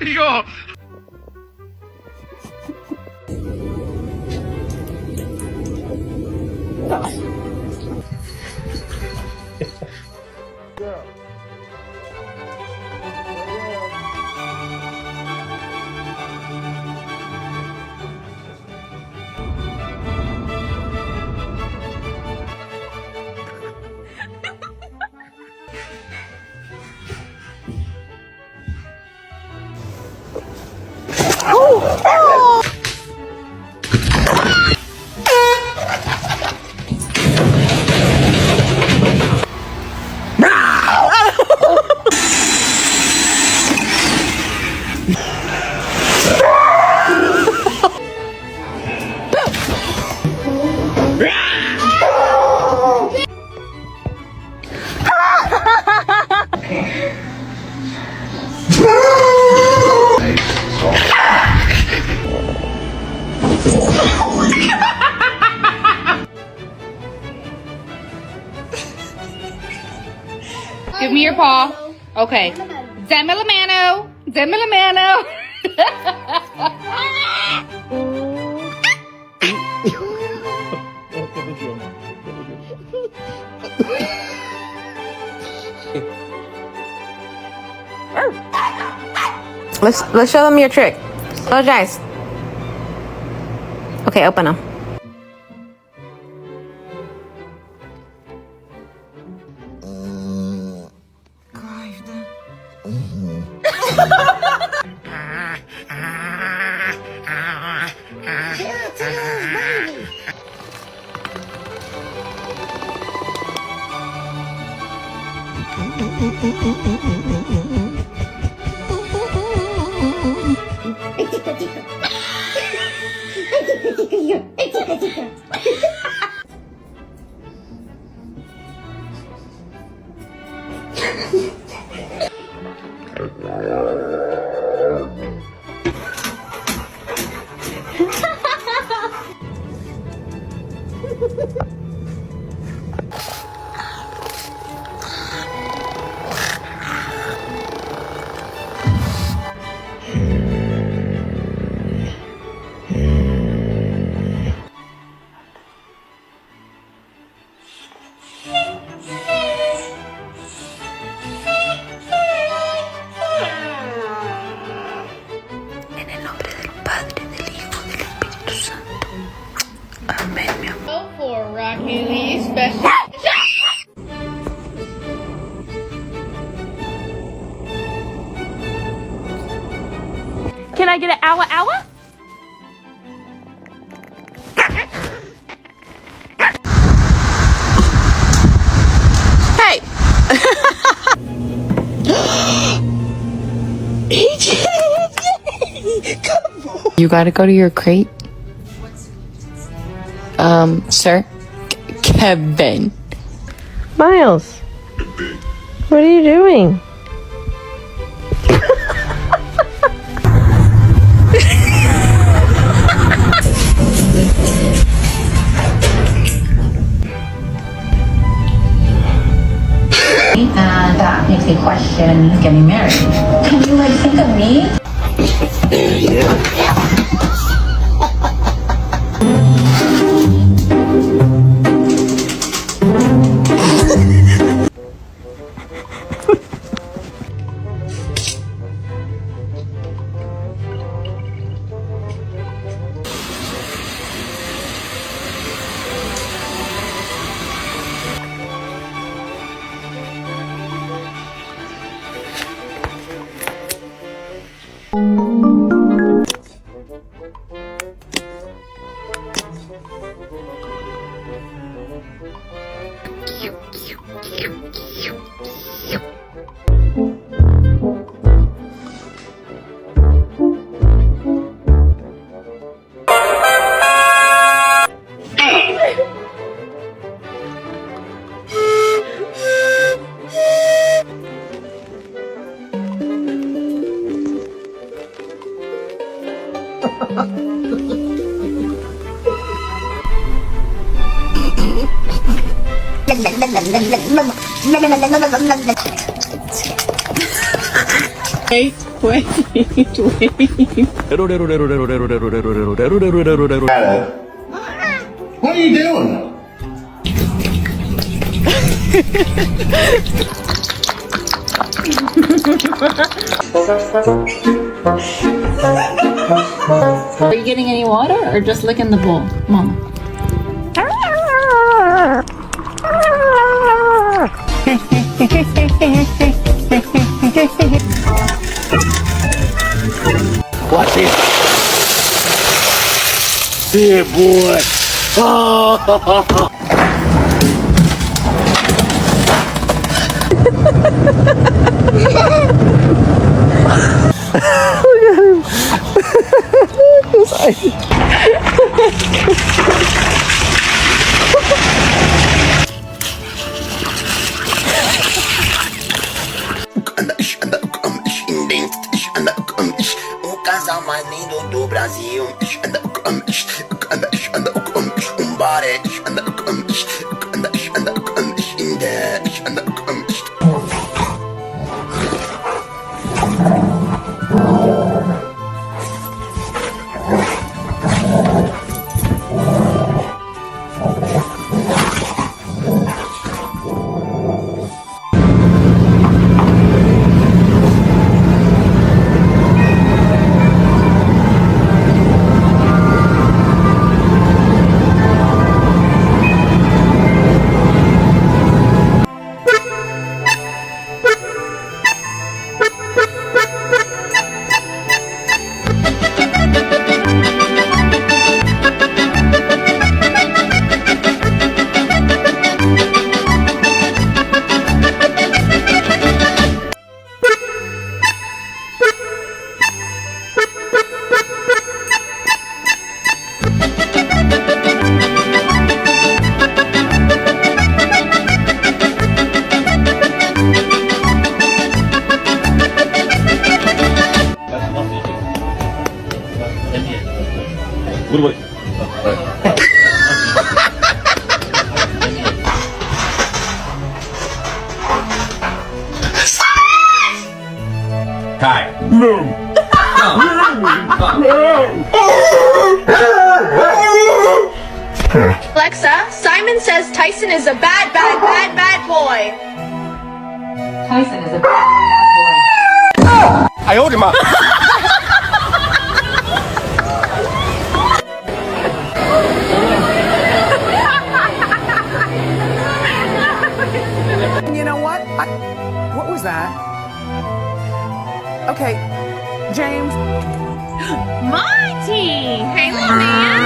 이거 Give me your paw. Okay. Demilamano. Demilamano. Let's show them your trick. Close your eyes. Okay, open them. For Rocky Lee special. Can I get an hour? Hey! You gotta go to your crate. Sir? Kevin. Miles, what are you doing? And that makes me question getting married. Can you like think of me? Wait. What are you doing? Are you getting any water or just licking the bowl, Mama? Watch it. Yeah, boy. O casal mais lindo do Brasil. Um baré. Kai. Alexa, Simon says Tyson is a bad boy. Tyson is a bad boy. I hold him up. You know what? What was that? Okay, James. Monty! Hey, little man.